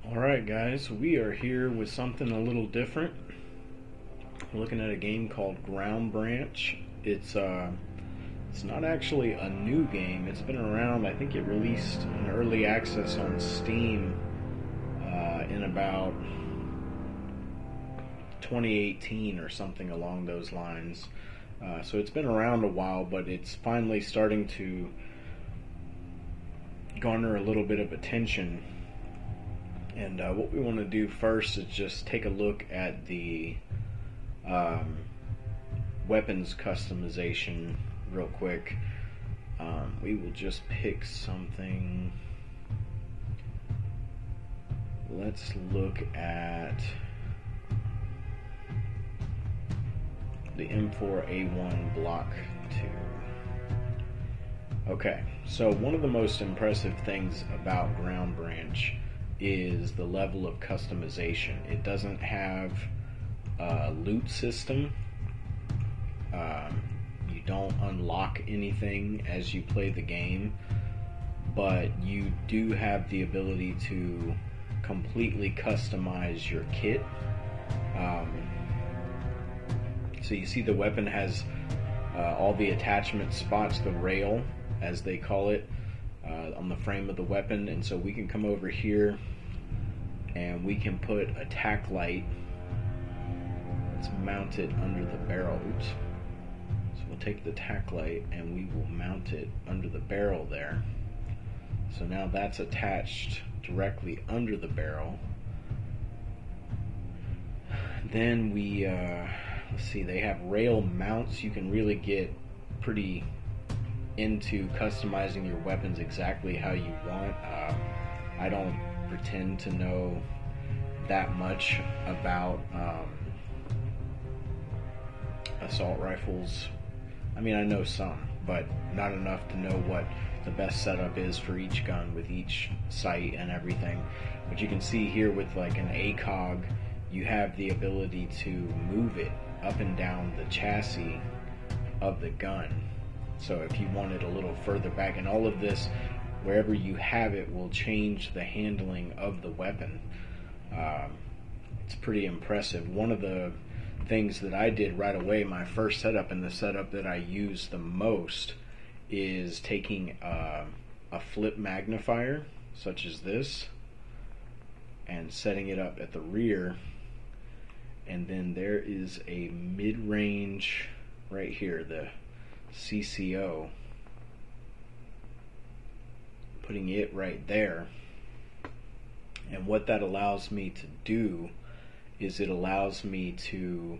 Alright guys, we are here with something a little different. We're looking at a game called Ground Branch. It's not actually a new game. It's been around. I think it released in early access on Steam in about 2018 or something along those lines. So it's been around a while, but it's finally starting to garner a little bit of attention. And what we want to do first is just take a look at the weapons customization real quick. We will just pick something. Let's look at the M4A1 Block 2. Okay, so one of the most impressive things about Ground Branch is the level of customization. It doesn't have a loot system. You don't unlock anything as you play the game, but you do have the ability to completely customize your kit. So you see the weapon has all the attachment spots, the rail as they call it, on the frame of the weapon, and so we can come over here and we can put a tack light that's mounted under the barrel. Oops. So we'll take the tack light and we will mount it under the barrel there. So now that's attached directly under the barrel. Then we let's see, they have rail mounts. You can really get pretty into customizing your weapons exactly how you want. I don't pretend to know that much about assault rifles. I mean, I know some, but not enough to know what the best setup is for each gun with each sight and everything. But you can see here with like an ACOG, you have the ability to move it up and down the chassis of the gun. So if you want it a little further back, and all of this, wherever you have it, will change the handling of the weapon. It's pretty impressive. One of the things that I did right away, my first setup, and the setup that I use the most, is taking a flip magnifier, such as this, and setting it up at the rear. And then there is a mid-range right here, the CCO, putting it right there. And what that allows me to do is it allows me to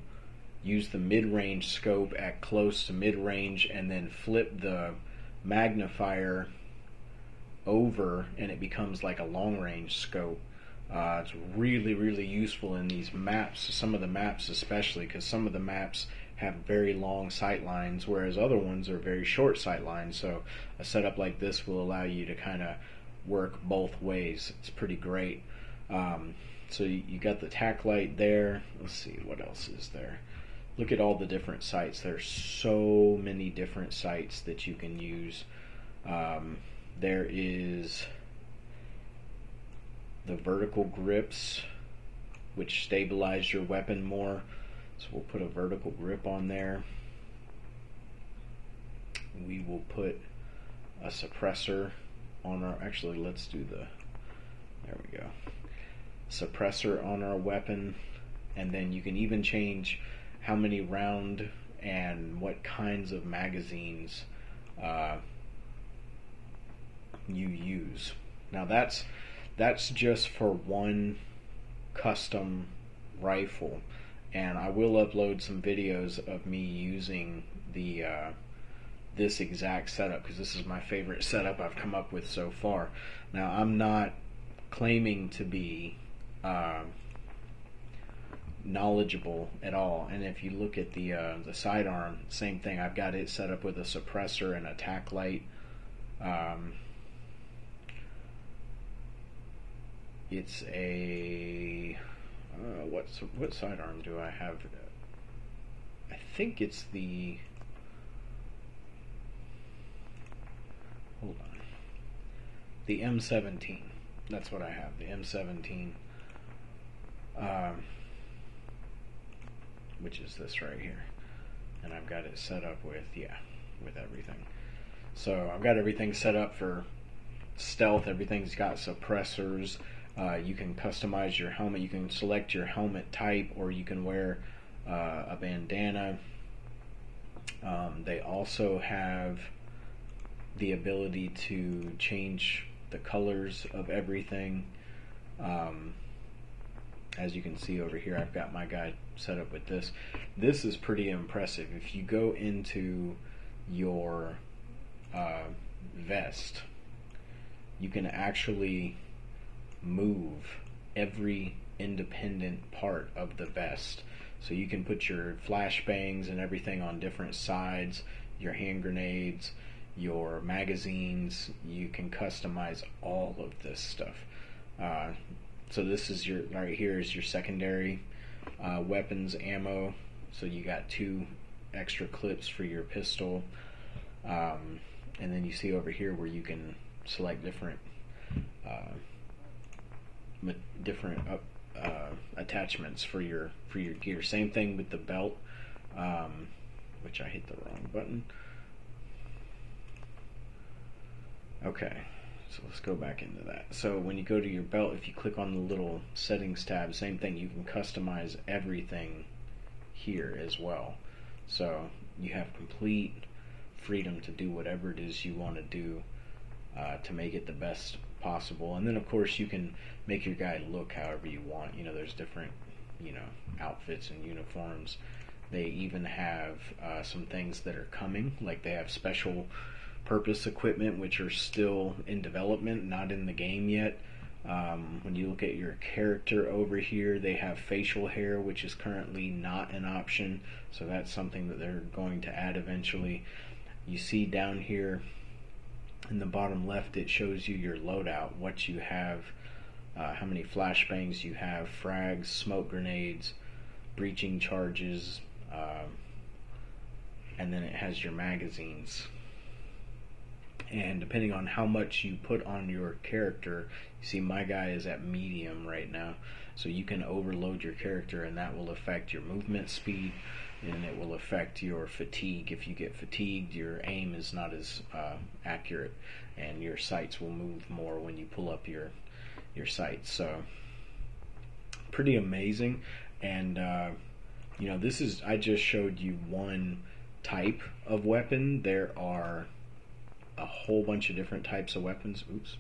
use the mid-range scope at close to mid-range and then flip the magnifier over and it becomes like a long-range scope. It's really, really useful in these maps, some of the maps especially, because some of the maps have very long sight lines, whereas other ones are very short sight lines. So a setup like this will allow you to kind of work both ways. It's pretty great. So you got the tack light there. Let's see, what else is there? Look at all the different sights. There's so many different sights that you can use. There is the vertical grips, which stabilize your weapon more. So we'll put a vertical grip on there. We will put a suppressor on our, actually let's do the, there we go, suppressor on our weapon. And then you can even change how many round and what kinds of magazines you use. Now that's just for one custom rifle, and I will upload some videos of me using the this exact setup, because this is my favorite setup I've come up with so far. Now I'm not claiming to be knowledgeable at all, and if you look at the sidearm, same thing. I've got it set up with a suppressor and a tack light. It's a what sidearm do I have? I think it's the, hold on, the M17. That's what I have, the M17, um, which is this right here. And I've got it set up with, with everything. So I've got everything set up for stealth. Everything's got suppressors. You can customize your helmet. You can select your helmet type, or you can wear a bandana. They also have the ability to change the colors of everything. As you can see over here, I've got my guy set up with this. This is pretty impressive. If you go into your vest, you can actually move every independent part of the vest. So you can put your flashbangs and everything on different sides, your hand grenades, your magazines. You can customize all of this stuff. So this is your, right here is your secondary weapons ammo. So you got 2 extra clips for your pistol. And then you see over here where you can select different attachments for your gear. Same thing with the belt, which I hit the wrong button. Okay, so let's go back into that. So when you go to your belt, if you click on the little settings tab, same thing, you can customize everything here as well. So you have complete freedom to do whatever it is you want to do to make it the best possible. And then of course you can make your guy look however you want. There's different outfits and uniforms. They even have some things that are coming, like they have special purpose equipment which are still in development, not in the game yet. When you look at your character over here, they have facial hair, which is currently not an option, so that's something that they're going to add eventually. You see down here in the bottom left, it shows you your loadout, what you have, how many flashbangs you have, frags, smoke grenades, breaching charges, and then it has your magazines. And depending on how much you put on your character, you see my guy is at medium right now, so you can overload your character and that will affect your movement speed, and it will affect your fatigue. If you get fatigued, your aim is not as accurate, and your sights will move more when you pull up your sights. So pretty amazing. And this is, I just showed you one type of weapon. There are a whole bunch of different types of weapons. Oops.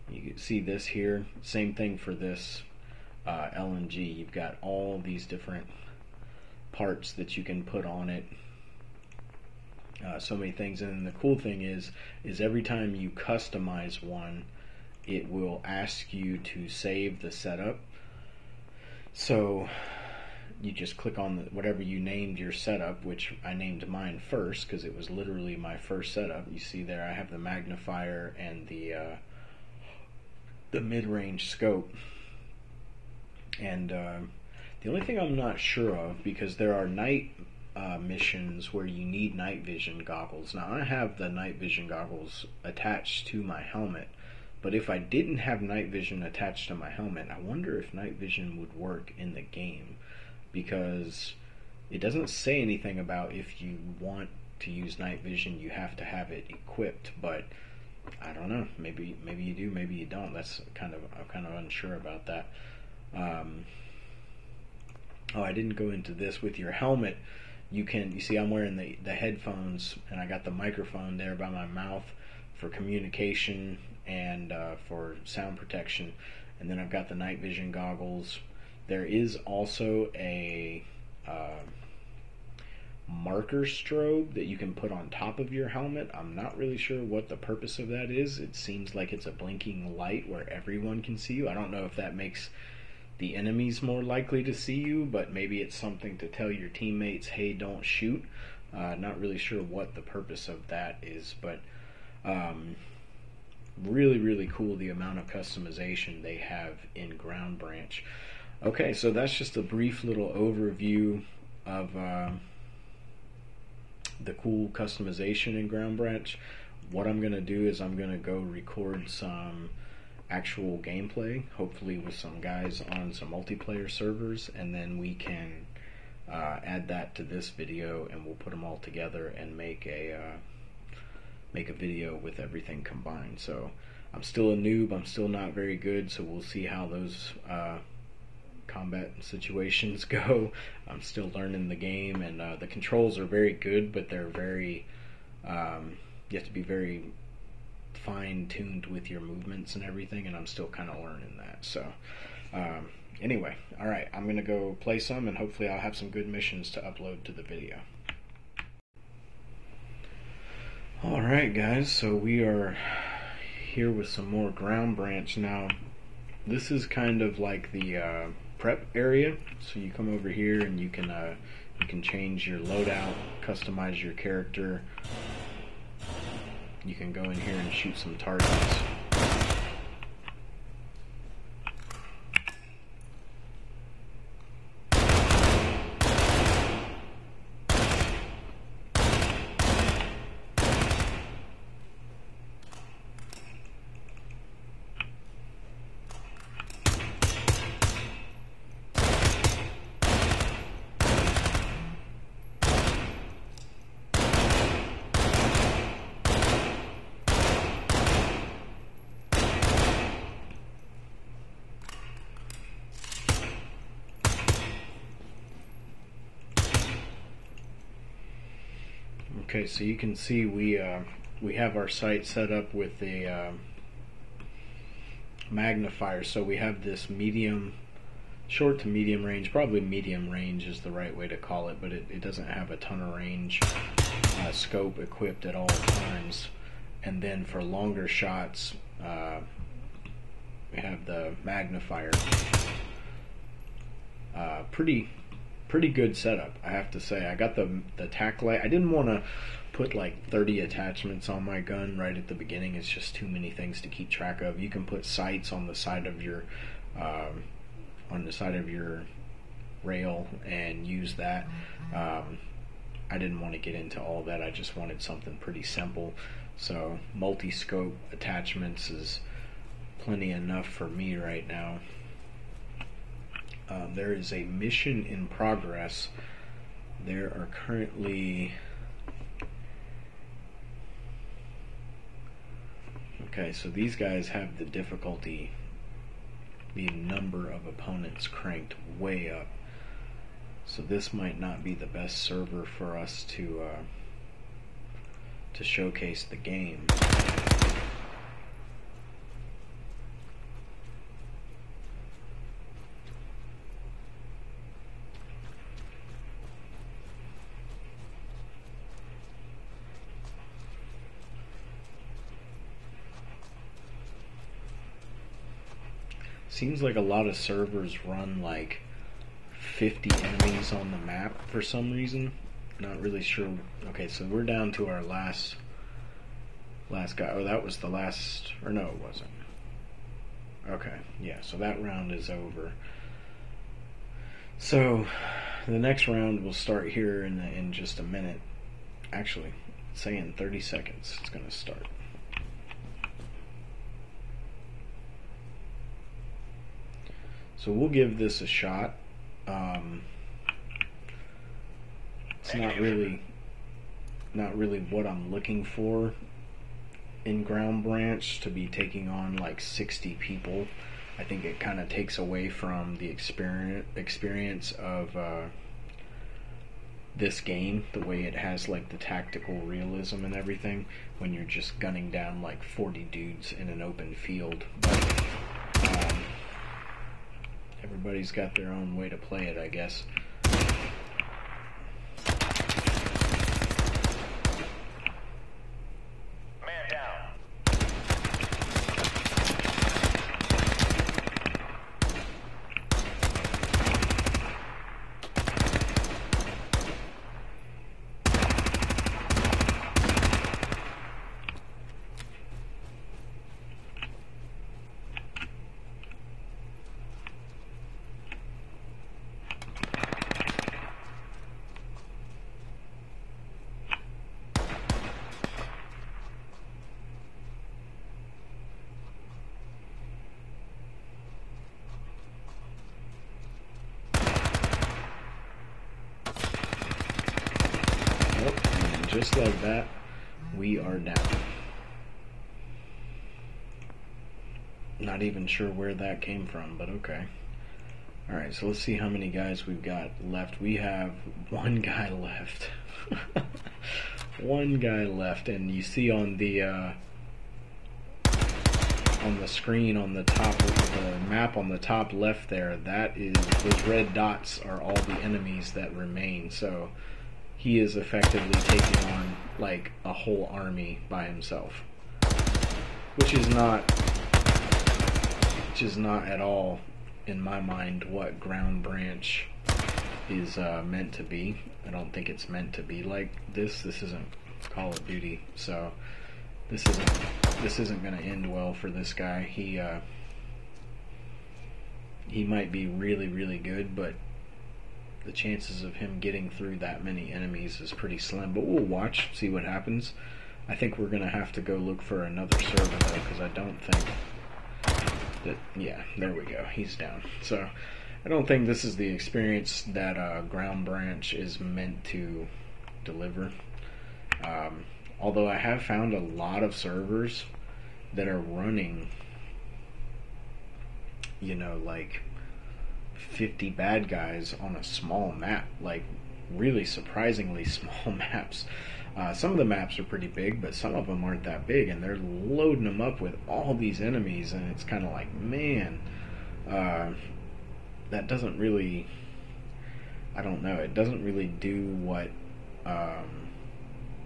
You can see this here. Same thing for this LMG. You've got all these different parts that you can put on it. So many things. And the cool thing is every time you customize one, it will ask you to save the setup. So you just click on whatever you named your setup, which I named mine first because it was literally my first setup. You see there I have the magnifier and the mid-range scope. And the only thing I'm not sure of, because there are night missions where you need night vision goggles. Now I have the night vision goggles attached to my helmet, but if I didn't have night vision attached to my helmet, I wonder if night vision would work in the game, because it doesn't say anything about if you want to use night vision you have to have it equipped. But I don't know, maybe you do, maybe you don't. I'm kind of unsure about that. I didn't go into this. With your helmet, you see I'm wearing the headphones, and I got the microphone there by my mouth for communication and for sound protection, and then I've got the night vision goggles. There is also a marker strobe that you can put on top of your helmet. I'm not really sure what the purpose of that is. It seems like it's a blinking light where everyone can see you. I don't know if that makes the enemies more likely to see you, but maybe it's something to tell your teammates, hey, don't shoot. Not really sure what the purpose of that is, but really, really cool the amount of customization they have in Ground Branch. Okay, so that's just a brief little overview of the cool customization in Ground Branch. What I'm going to do is I'm going to go record some actual gameplay, hopefully with some guys on some multiplayer servers, and then we can add that to this video, and we'll put them all together and make a video with everything combined. So I'm still a noob, I'm still not very good, so we'll see how those combat situations go. I'm still learning the game, and the controls are very good, but they're very you have to be very fine-tuned with your movements and everything, and I'm still kind of learning that. So anyway, alright, I'm gonna go play some, and hopefully I'll have some good missions to upload to the video. Alright guys, so we are here with some more Ground Branch. Now this is kind of like the prep area, so you come over here and you can change your loadout, customize your character. You can go in here and shoot some targets. Okay, so you can see we have our sight set up with a magnifier. So we have this short to medium range, probably medium range is the right way to call it, but it doesn't have a ton of range scope equipped at all times. And then for longer shots, we have the magnifier. Pretty good setup, I have to say. I got the tack light. I didn't want to put like 30 attachments on my gun right at the beginning. It's just too many things to keep track of. You can put sights on the side of your rail and use that. I didn't want to get into all that. I just wanted something pretty simple. So multi-scope attachments is plenty enough for me right now. There is a mission in progress. There are currently... Okay, so these guys have the difficulty, the number of opponents cranked way up. So this might not be the best server for us to showcase the game. Seems like a lot of servers run like 50 enemies on the map for some reason. Not really sure. Okay, so we're down to our last guy. Oh, that was the last, or no, it wasn't. Okay, yeah, so that round is over. So the next round will start here in just a minute. Actually, say in 30 seconds it's going to start. So we'll give this a shot. It's not really what I'm looking for in Ground Branch, to be taking on like 60 people. I think it kind of takes away from the experience of this game, the way it has like the tactical realism and everything, when you're just gunning down like 40 dudes in an open field. But everybody's got their own way to play it, I guess. Man down. just like that, we are down. Not even sure where that came from, but okay. Alright, so let's see how many guys we've got left. We have one guy left. One guy left, and you see on the screen on the top of the map on the top left there, that is, those red dots are all the enemies that remain. So he is effectively taking on like a whole army by himself, which is not at all, in my mind, what Ground Branch is meant to be. I don't think it's meant to be like this. This isn't Call of Duty, so this isn't going to end well for this guy. He might be really, really good, but the chances of him getting through that many enemies is pretty slim. But we'll watch, see what happens. I think we're going to have to go look for another server, though, because I don't think that... Yeah, there we go. He's down. So I don't think this is the experience that Ground Branch is meant to deliver. Although I have found a lot of servers that are running, you know, like 50 bad guys on a small map, like really surprisingly small maps. Some of the maps are pretty big, but some of them aren't that big, and they're loading them up with all these enemies, and it's kind of like, man, that doesn't really, I don't know, it doesn't really do what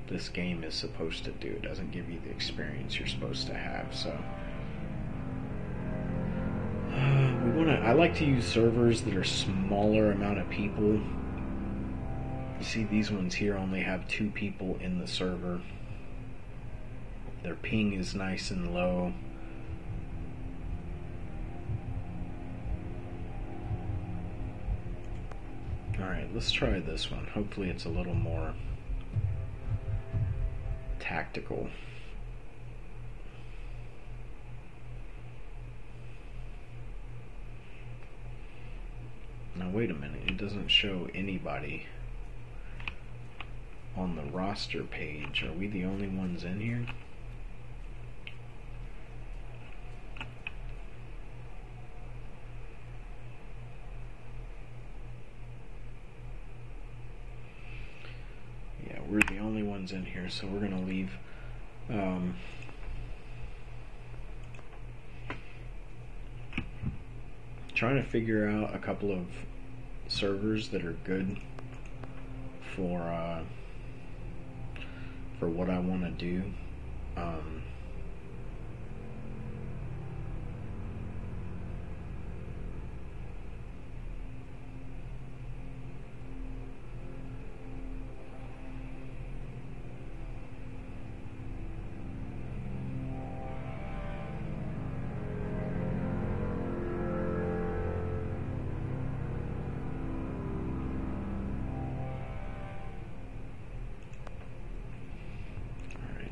this game is supposed to do. It doesn't give you the experience you're supposed to have. So I like to use servers that are smaller amount of people. You see these ones here only have 2 people in the server. Their ping is nice and low. Alright, let's try this one. Hopefully it's a little more tactical. Now wait a minute, it doesn't show anybody on the roster page. Are we the only ones in here? Yeah, we're the only ones in here, so we're gonna leave. Trying to figure out a couple of servers that are good for what I want to do.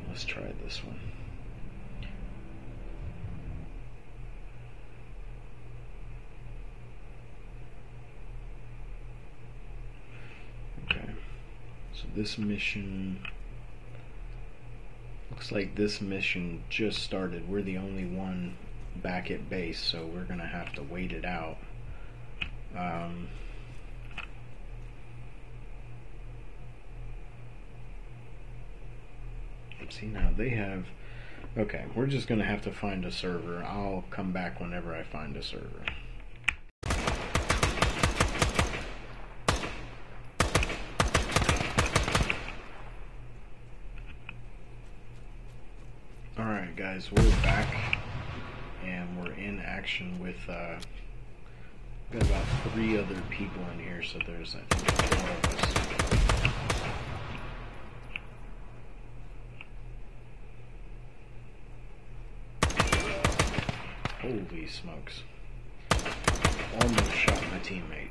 Let's try this one. Okay, so this mission, looks like this mission just started. We're the only one back at base, so we're gonna have to wait it out. See, now they have... Okay, we're just going to have to find a server. I'll come back whenever I find a server. Alright guys, we're back. And we're in action with... got about 3 other people in here, so there's, I think, 4 of us. Holy smokes. Almost shot my teammate.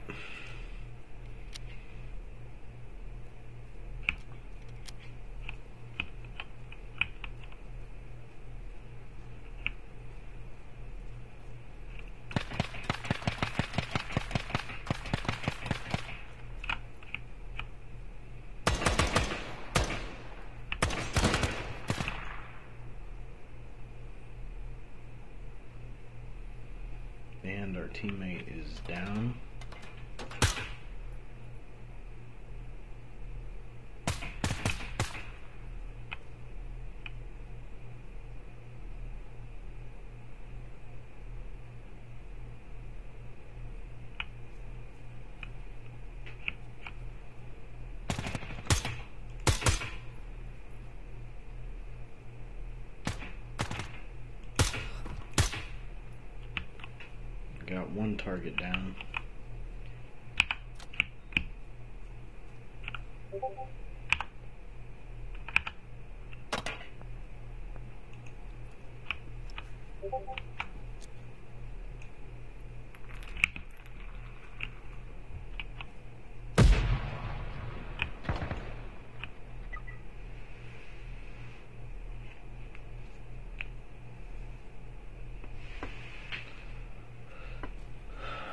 And our teammate is down. Got one target down.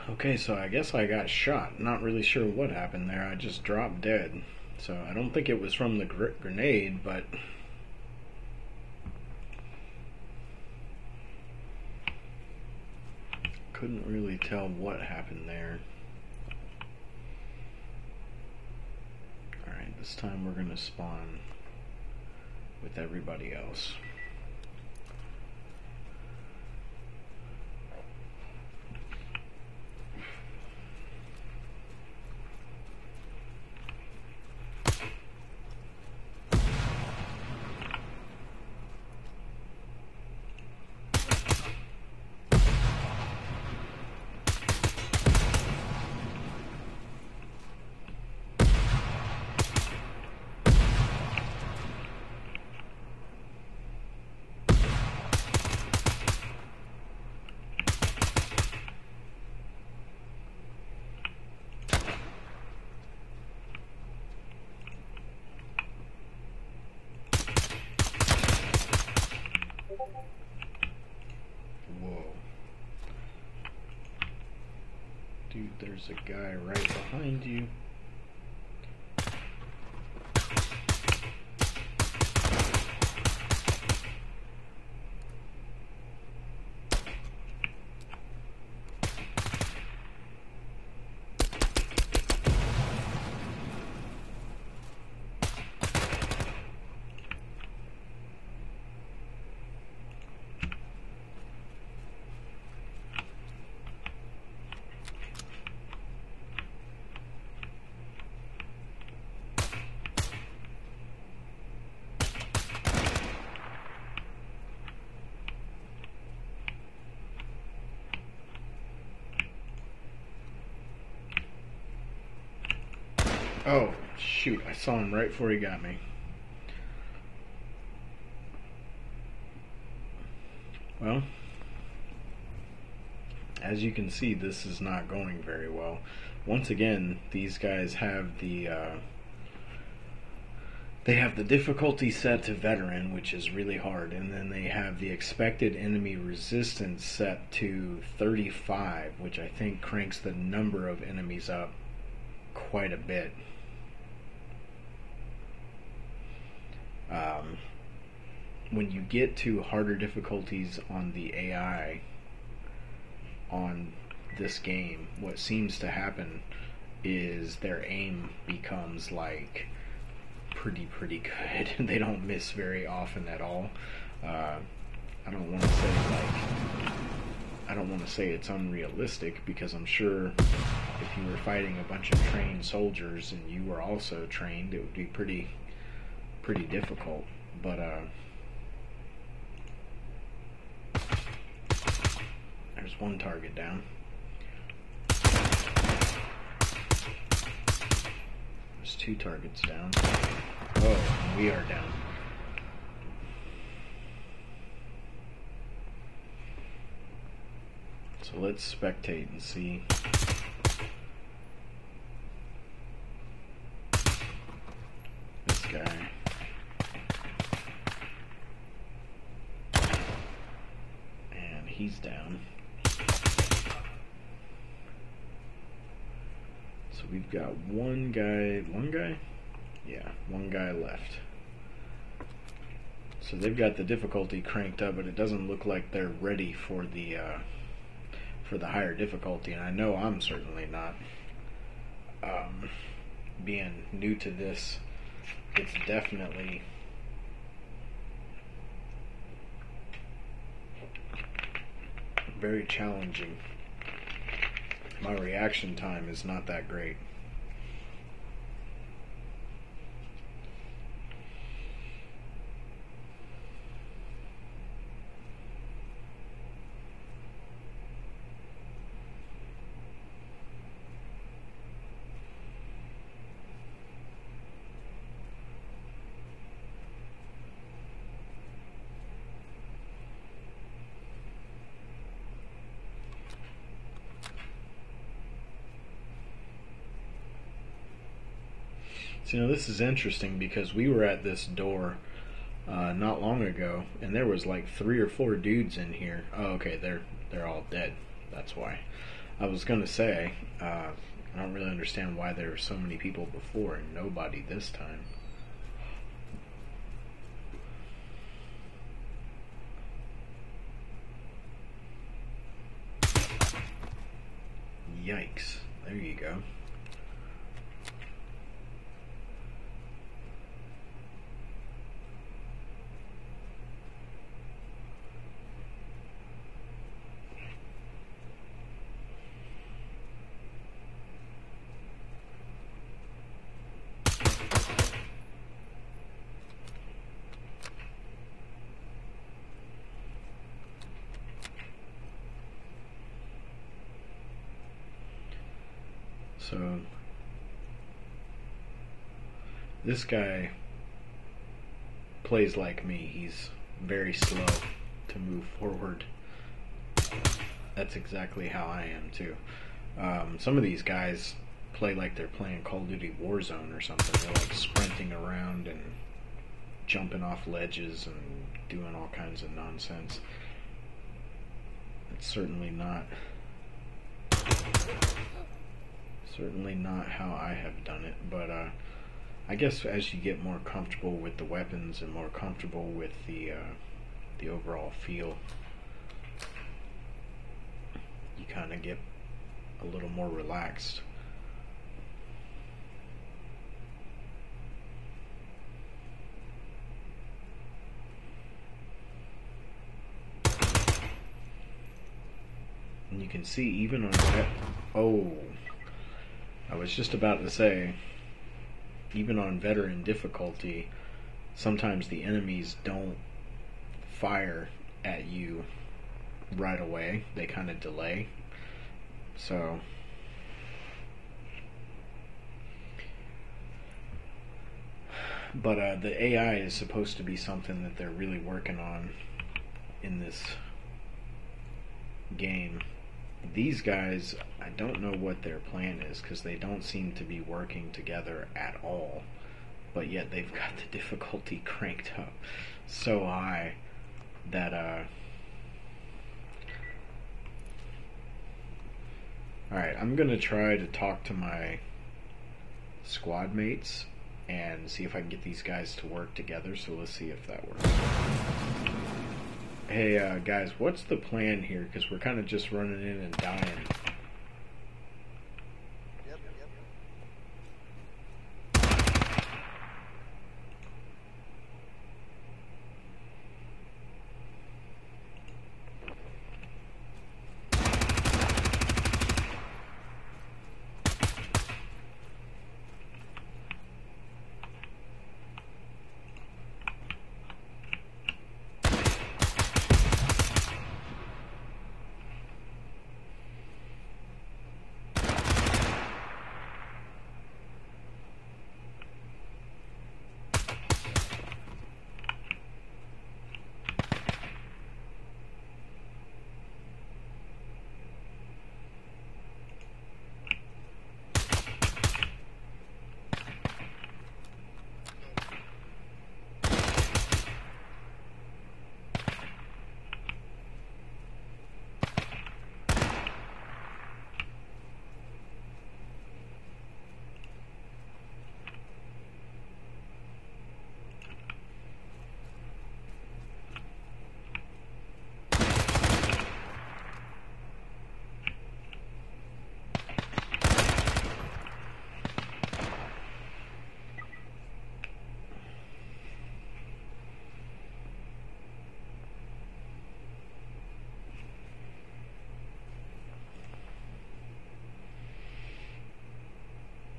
Okay, so I guess I got shot. Not really sure what happened there. I just dropped dead. So I don't think it was from the grenade, but couldn't really tell what happened there. Alright, this time we're going to spawn with everybody else. Whoa. Dude, there's a guy right behind you. Oh, shoot, I saw him right before he got me. Well, as you can see, this is not going very well. Once again, these guys have the difficulty set to veteran, which is really hard, and then they have the expected enemy resistance set to 35, which I think cranks the number of enemies up quite a bit. When you get to harder difficulties on the AI on this game, what seems to happen is their aim becomes like pretty good. They don't miss very often at all. I don't want to say it's unrealistic, because I'm sure if you were fighting a bunch of trained soldiers and you were also trained, it would be pretty difficult. But there's one target down. There's two targets down. Oh, we are down. So let's spectate and see. This guy. And he's down. So we've got one guy? Yeah, one guy left. So they've got the difficulty cranked up, but it doesn't look like they're ready for the for the higher difficulty, and I know I'm certainly not. Being new to this, it's definitely very challenging. My reaction time is not that great. So, this is interesting because we were at this door not long ago, and there was like 3 or 4 dudes in here. Oh, okay, they're all dead. That's why. I was gonna say, I don't really understand why there were so many people before and nobody this time. Yikes. There you go. So, this guy plays like me. He's very slow to move forward. That's exactly how I am too. Some of these guys play like they're playing Call of Duty Warzone or something. They're like sprinting around and jumping off ledges and doing all kinds of nonsense. It's certainly not how I have done it, but I guess as you get more comfortable with the weapons and more comfortable with the overall feel, you kind of get a little more relaxed. And you can see even on that. Oh, I was just about to say, even on veteran difficulty, sometimes the enemies don't fire at you right away. They kind of delay. So, but the AI is supposed to be something that they're really working on in this game. These guys, I don't know what their plan is because they don't seem to be working together at all, but yet they've got the difficulty cranked up so high that alright, I'm gonna try to talk to my squad mates and see if I can get these guys to work together, so let's see if that works. Hey, guys, what's the plan here? Because we're kind of just running in and dying.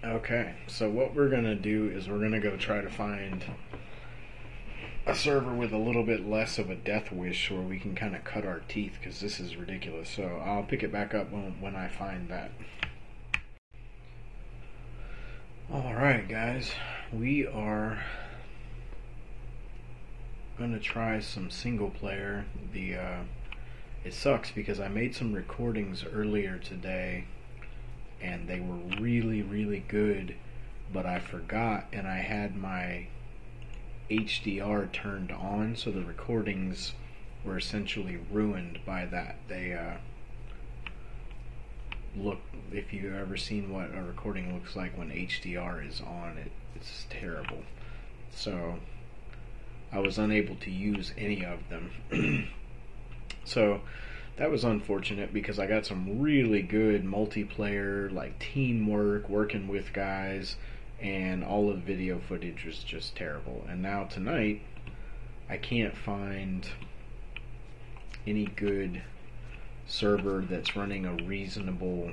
Okay, so what we're gonna do is we're gonna go try to find a server with a little bit less of a death wish where we can kind of cut our teeth, because this is ridiculous. So I'll pick it back up when I find that. Alright guys, we are gonna try some single player. It sucks because I made some recordings earlier today and they were really good, but I forgot and I had my HDR turned on, so the recordings were essentially ruined by that. They look, if you've ever seen what a recording looks like when HDR is on, it's terrible. So I was unable to use any of them. So that was unfortunate because I got some really good multiplayer, like teamwork, working with guys, and all of the video footage was just terrible. And now tonight I can't find any good server that's running a reasonable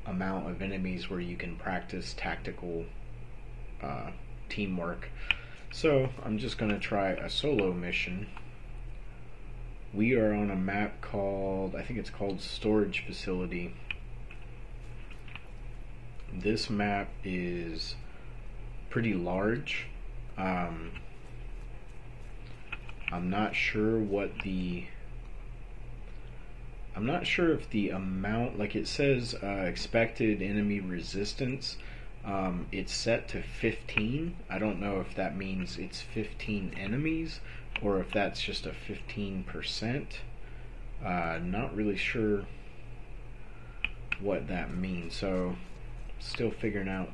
amount of enemies where you can practice tactical teamwork. So I'm just going to try a solo mission. We are on a map called, I think it's called Storage Facility. This map is pretty large. I'm not sure if the amount, like it says expected enemy resistance, it's set to 15. I don't know if that means it's 15 enemies or if that's just a 15%. Not really sure what that means. So still figuring out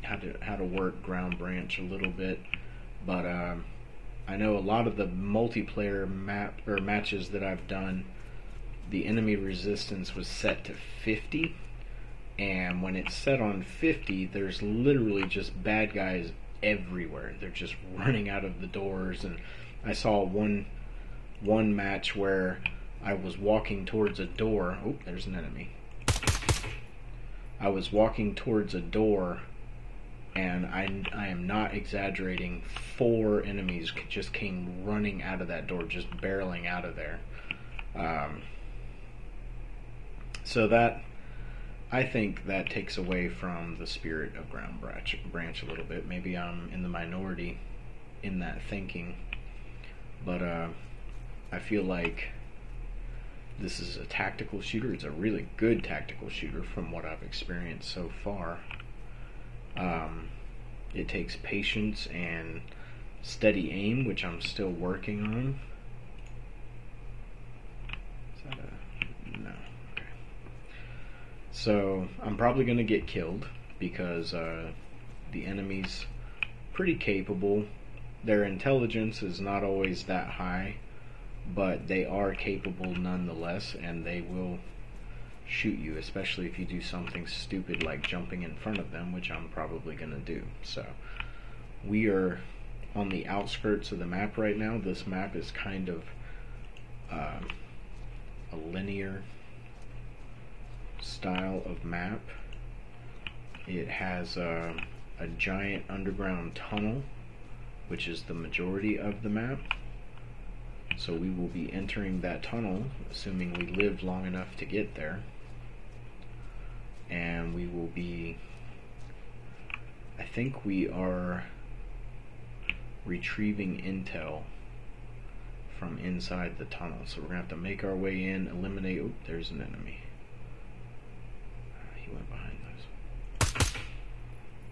how to work Ground Branch a little bit, but I know a lot of the multiplayer matches that I've done, the enemy resistance was set to 50, and when it's set on 50, there's literally just bad guys everywhere. They're just running out of the doors. And I saw one match where I was walking towards a door. Oh, there's an enemy. I was walking towards a door, and I am not exaggerating, 4 enemies just came running out of that door, just barreling out of there. So that, I think that takes away from the spirit of Ground Branch a little bit. Maybe I'm in the minority in that thinking, but I feel like this is a tactical shooter. It's a really good tactical shooter from what I've experienced so far. It takes patience and steady aim, which I'm still working on. Is that a... no. Okay. So I'm probably going to get killed because the enemy's pretty capable. Their intelligence is not always that high, but they are capable nonetheless, and they will shoot you, especially if you do something stupid like jumping in front of them, which I'm probably going to do. So we are on the outskirts of the map right now. This map is kind of a linear style of map. It has a giant underground tunnel, which is the majority of the map. So we will be entering that tunnel, assuming we live long enough to get there. And we will be, I think we are retrieving intel from inside the tunnel. So we're going to have to make our way in, eliminate, oh, there's an enemy. He went behind those.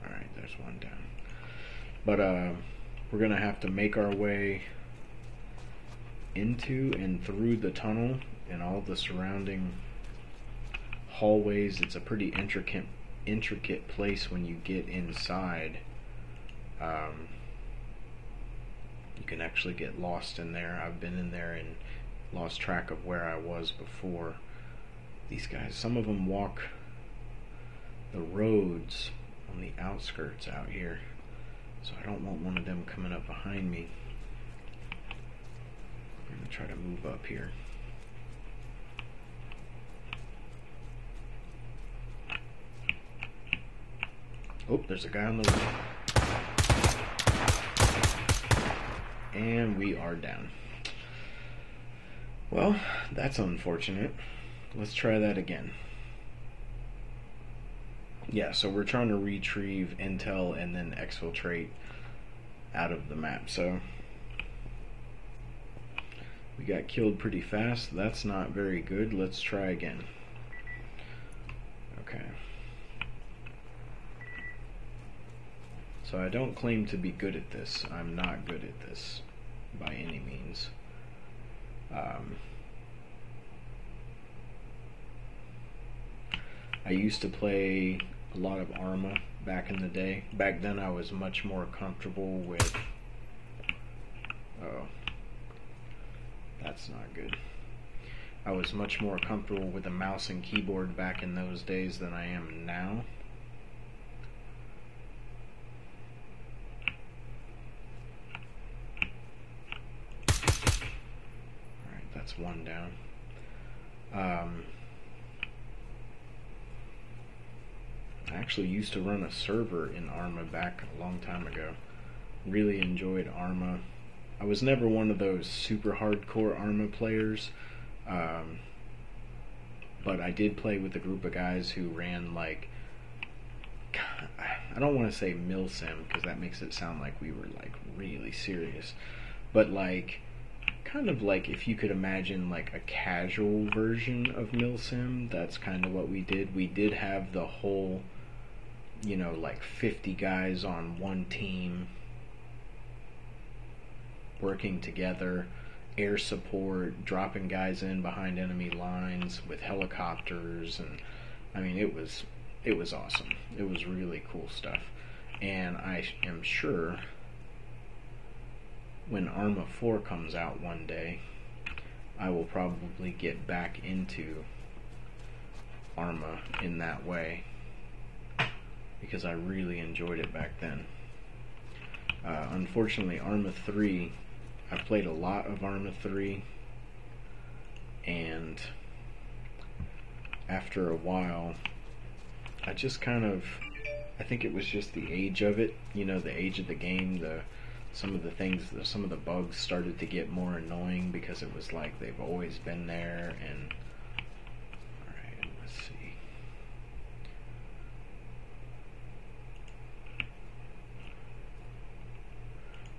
Alright, there's one down. But we're going to have to make our way into and through the tunnel and all the surrounding hallways. It's a pretty intricate place when you get inside. You can actually get lost in there. I've been in there and lost track of where I was before. These guys, some of them walk the roads on the outskirts out here, so I don't want one of them coming up behind me. I'm going to try to move up here. Oh, there's a guy on the roof. And we are down. Well, that's unfortunate. Let's try that again. Yeah, so we're trying to retrieve intel and then exfiltrate out of the map. So we got killed pretty fast. That's not very good. Let's try again. Okay. So I don't claim to be good at this. I'm not good at this by any means. I used to play a lot of Arma back in the day. Back then I was much more comfortable with... Oh, that's not good. I was much more comfortable with a mouse and keyboard back in those days than I am now. Alright, that's one down. I actually used to run a server in Arma back a long time ago. Really enjoyed Arma. I was never one of those super hardcore Arma players, but I did play with a group of guys who ran like, I don't want to say milsim because that makes it sound like we were like really serious, but like kind of like if you could imagine like a casual version of milsim, that's kind of what we did. We did have the whole, you know, like 50 guys on one team working together, air support, dropping guys in behind enemy lines with helicopters, and I mean it was awesome. It was really cool stuff. And I am sure when Arma 4 comes out one day, I will probably get back into Arma in that way, because I really enjoyed it back then. Unfortunately, Arma 3, I've played a lot of Arma 3, and after a while, I just kind of, I think it was just the age of it, you know, the age of the game, some of the things, some of the bugs started to get more annoying because it was like they've always been there, and alright, let's see.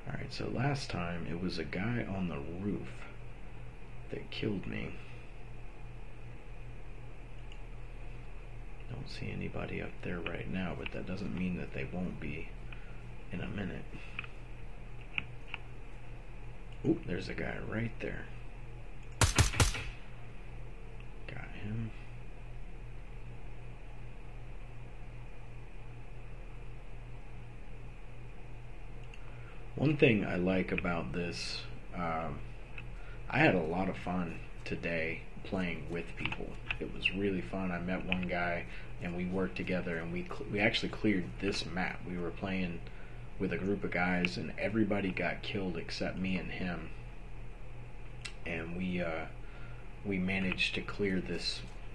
Alright, so last time it was a guy on the roof that killed me. Don't see anybody up there right now, but that doesn't mean that they won't be in a minute. Oop, there's a guy right there. Got him. One thing I like about this, I had a lot of fun today playing with people. It was really fun. I met one guy and we worked together, and we actually cleared this map. We were playing with a group of guys and everybody got killed except me and him, and we managed to clear the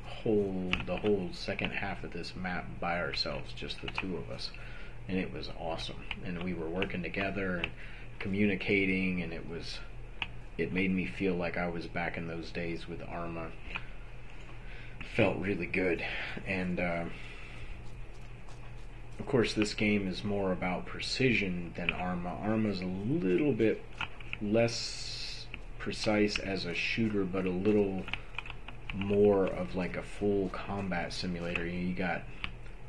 whole second half of this map by ourselves, just the two of us, and it was awesome. And we were working together and communicating, and it made me feel like I was back in those days with Arma. Felt really good. And of course this game is more about precision than Arma. Arma's a little bit less precise as a shooter, but a little more of like a full combat simulator. You got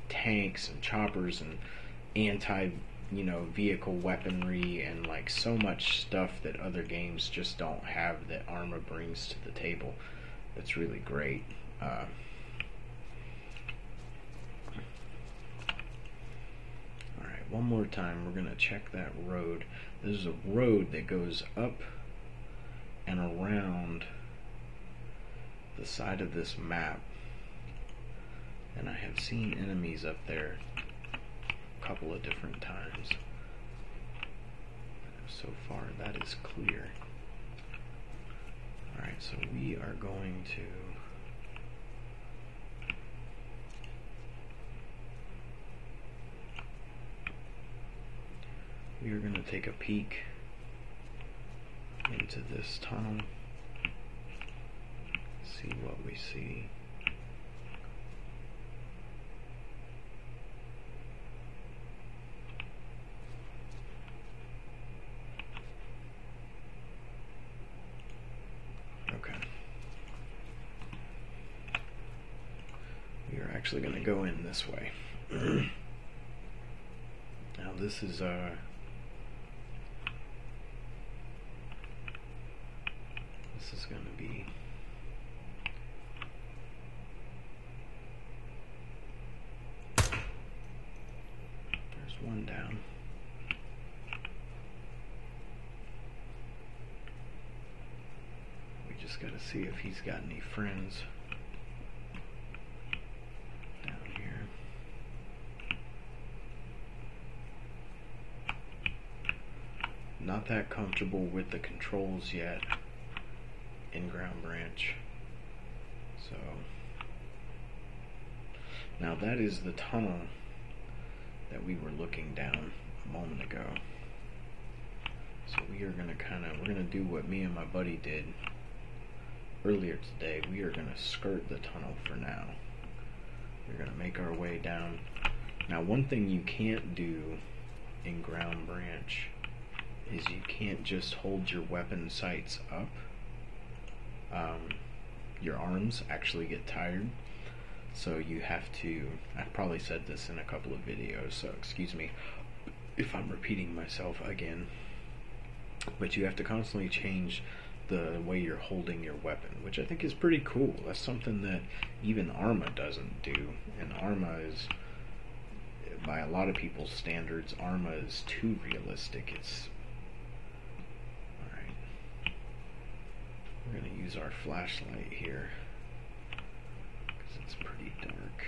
tanks and choppers and vehicle weaponry, and like so much stuff that other games just don't have that Arma brings to the table. That's really great. Alright, one more time we're going to check that road. There's a road that goes up and around the side of this map, and I have seen enemies up there a couple of different times. So far that is clear. Alright, so we are going to we are going to take a peek into this tunnel, see what we see. Okay. We are actually going to go in this way. Now this is going to be there's one down. We just got to see if he's got any friends down here. Not that comfortable with the controls yet in Ground Branch. So now that is the tunnel that we were looking down a moment ago. So we are gonna we're gonna do what me and my buddy did earlier today. We are gonna skirt the tunnel for now. We're gonna make our way down. Now one thing you can't do in Ground Branch is you can't just hold your weapon sights up. Your arms actually get tired, so you have to, I've probably said this in a couple of videos, so excuse me if I'm repeating myself again, but you have to constantly change the way you're holding your weapon, which I think is pretty cool. That's something that even Arma doesn't do, and Arma is, by a lot of people's standards, Arma is too realistic. It's we're going to use our flashlight here because it's pretty dark.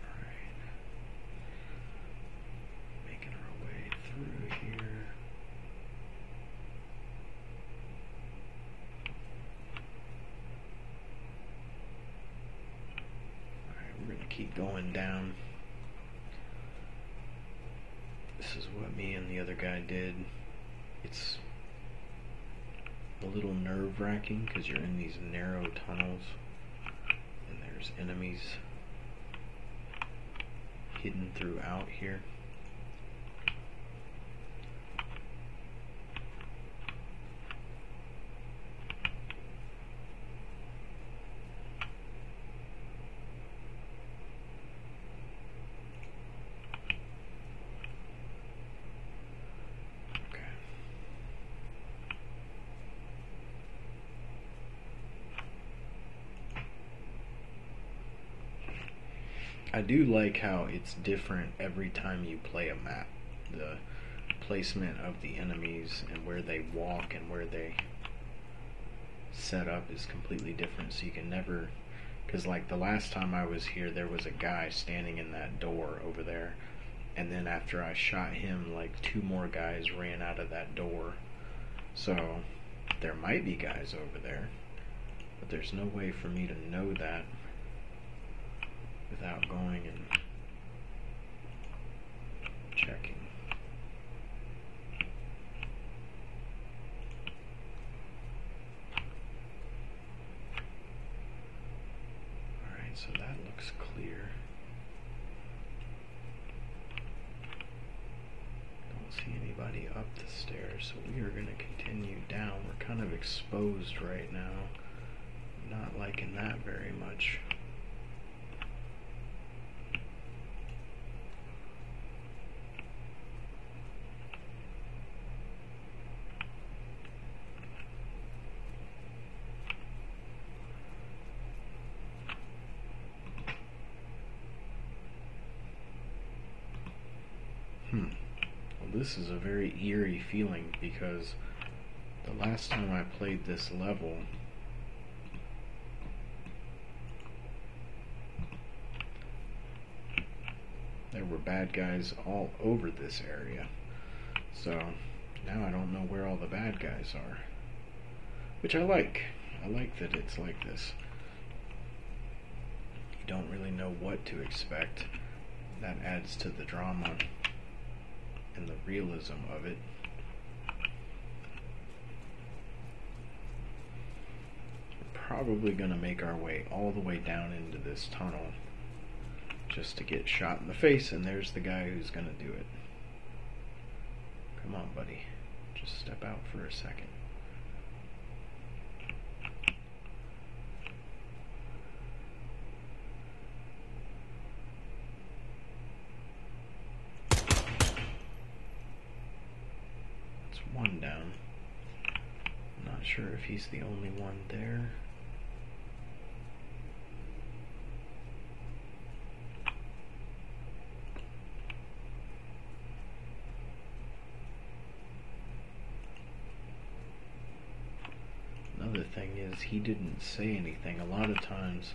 Alright. Making our way through here. We're going to keep going down. This is what me and the other guy did. It's a little nerve-wracking because you're in these narrow tunnels and there's enemies hidden throughout here. I do like how it's different every time you play a map. The placement of the enemies and where they walk and where they set up is completely different, so you can never, because like the last time I was here there was a guy standing in that door over there, and then after I shot him, like 2 more guys ran out of that door. So there might be guys over there, but there's no way for me to know that without going and checking. Alright, so that looks clear. Don't see anybody up the stairs, so we are going to continue down. We're kind of exposed right now. Not liking that very much. Well, this is a very eerie feeling because the last time I played this level, there were bad guys all over this area. So now I don't know where all the bad guys are, which I like. I like that it's like this. You don't really know what to expect. That adds to the drama and the realism of it. We're probably going to make our way all the way down into this tunnel just to get shot in the face, and there's the guy who's going to do it. Come on, buddy. Just step out for a second. That's one down. I'm not sure if he's the only one there. Another thing is, he didn't say anything. A lot of times,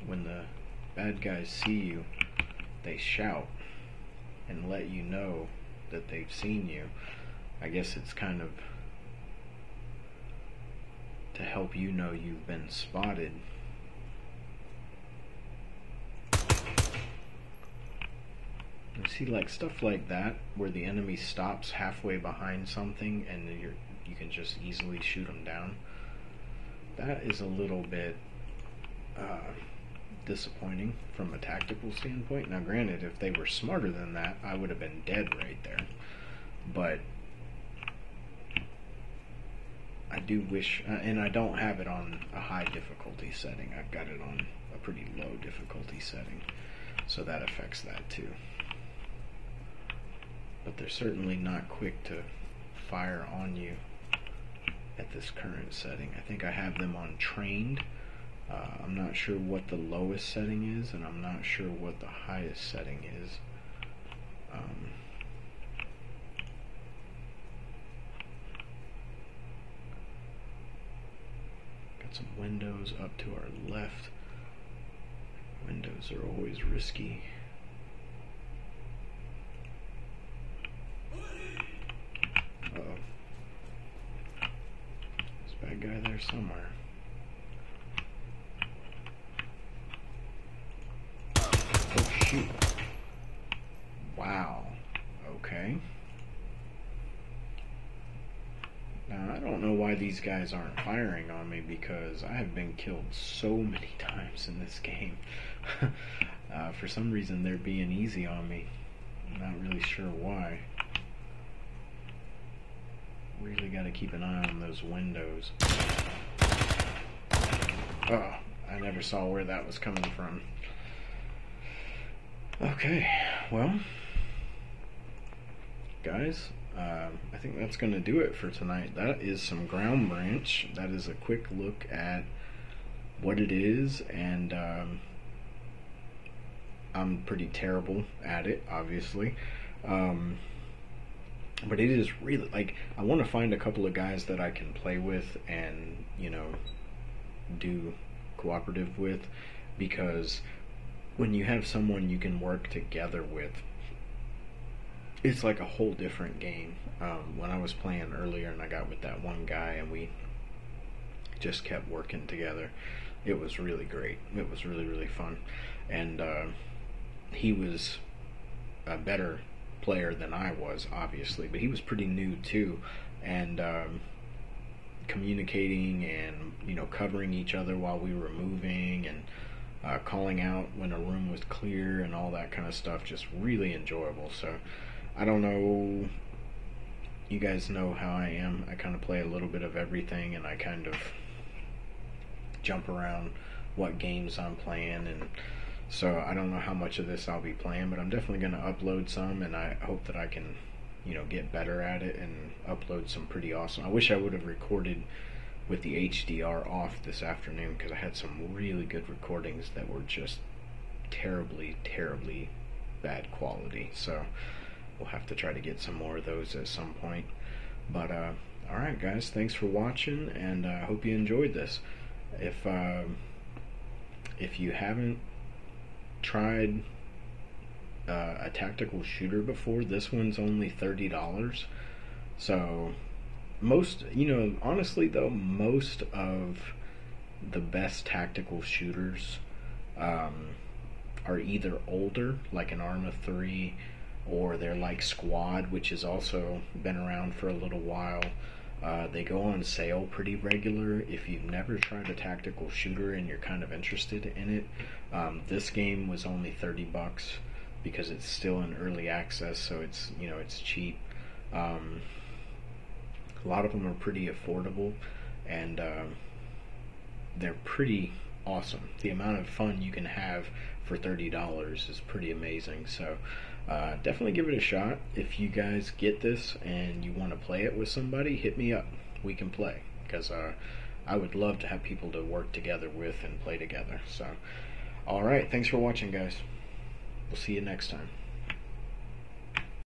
when the bad guys see you, they shout and let you know that they've seen you. I guess it's kind of to help you know you've been spotted. You see, like stuff like that, where the enemy stops halfway behind something and you can just easily shoot them down. That is a little bit disappointing from a tactical standpoint. Now granted, if they were smarter than that, I would have been dead right there. But I do wish, and I don't have it on a high difficulty setting. I've got it on a pretty low difficulty setting, so that affects that too. But they're certainly not quick to fire on you at this current setting. I think I have them on trained. I'm not sure what the lowest setting is, and I'm not sure what the highest setting is. Got some windows up to our left. Windows are always risky. Uh-oh. There's a bad guy there somewhere. Oh shoot. Wow. Okay. Now I don't know why these guys aren't firing on me, because I have been killed so many times in this game. For some reason they're being easy on me. I'm not really sure why. Really got to keep an eye on those windows. Oh, I never saw where that was coming from. Okay, well, guys, I think that's going to do it for tonight. That is some Ground Branch. That is a quick look at what it is, and I'm pretty terrible at it, obviously. But it is really, like, I want to find a couple of guys that I can play with and, do cooperative with, because when you have someone you can work together with, it's like a whole different game. When I was playing earlier and I got with that one guy and we just kept working together, it was really great. It was really, really fun. And he was a better player than I was, obviously, but he was pretty new too, and communicating and covering each other while we were moving, and calling out when a room was clear and all that kind of stuff, just really enjoyable. So I don't know, you guys know how I am. I kind of play a little bit of everything, and I kind of jump around what games I'm playing, and so I don't know how much of this I'll be playing, but I'm definitely going to upload some, and I hope that I can, get better at it and upload some pretty awesome. I wish I would have recorded with the HDR off this afternoon, because I had some really good recordings that were just terribly, terribly bad quality. So we'll have to try to get some more of those at some point. But alright guys, thanks for watching, and I hope you enjoyed this. If you haven't tried a tactical shooter before, this one's only $30, so most, honestly though, most of the best tactical shooters um, are either older, like an Arma 3, or they're like Squad, which has also been around for a little while. They go on sale pretty regular. If you've never tried a tactical shooter and you're kind of interested in it, this game was only $30 because it's still in early access, so it's cheap. Um, a lot of them are pretty affordable, and they're pretty awesome. The amount of fun you can have for $30 is pretty amazing. So definitely give it a shot. If you guys get this and you want to play it with somebody, hit me up. We can play, because I would love to have people to work together with and play together. So, alright, thanks for watching, guys. We'll see you next time.